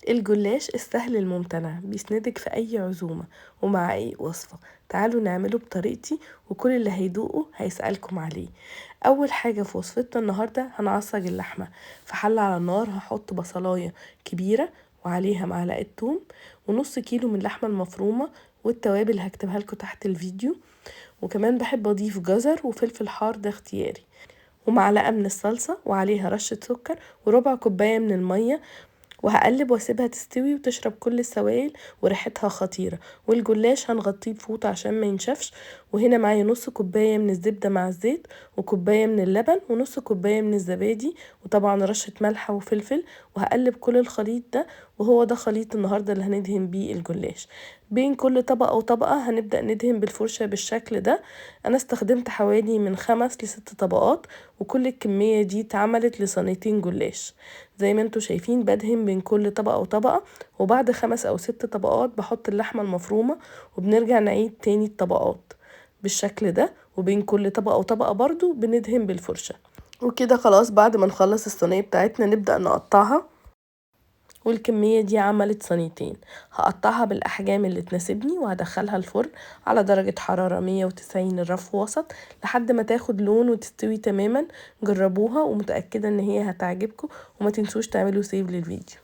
الجلاش السهل الممتنع بيسندك في اي عزومة ومع اي وصفة. تعالوا نعمله بطريقتي وكل اللي هيدوقه هيسألكم عليه. اول حاجة في وصفتنا النهاردة هنعصج اللحمة. في حلة على النار هحط بصلاية كبيرة وعليها معلقة توم ونص كيلو من اللحمة المفرومة، والتوابل هكتبها لكم تحت الفيديو. وكمان بحب اضيف جزر وفلفل حار، ده اختياري، ومعلقة من الصلصة وعليها رشة سكر وربع كوباية من المية، وهقلب واسيبها تستوي وتشرب كل السوائل وريحتها خطيرة. والجلاش هنغطيه بفوطة عشان ما ينشفش. وهنا معايا نص كوباية من الزبدة مع الزيت، وكوباية من اللبن، ونص كوباية من الزبادي، وطبعا رشة ملح وفلفل. وهقلب كل الخليط ده، وهو ده خليط النهاردة اللي هندهن بيه الجلاش. بين كل طبقة وطبقة هنبدأ ندهن بالفرشة بالشكل ده. انا استخدمت حوالي من 5 ل6 طبقات، وكل الكمية دي اتعملت لصينيتين جلاش. زي ما انتوا شايفين بدهن بين كل طبقة وطبقة، وبعد 5 أو 6 طبقات بحط اللحمة المفرومة، وبنرجع نعيد تاني الطبقات بالشكل ده. وبين كل طبقة وطبقة برضو بندهن بالفرشة. وكده خلاص، بعد ما نخلص الصينية بتاعتنا نبدأ نقطعها. والكمية دي عملت صينيتين. هقطعها بالأحجام اللي تناسبني وهدخلها الفرن على درجة حرارة 190 الرف وسط لحد ما تاخد لون وتستوي تماما. جربوها ومتأكدة ان هي هتعجبكم، وما تنسوش تعملوا سيف للفيديو.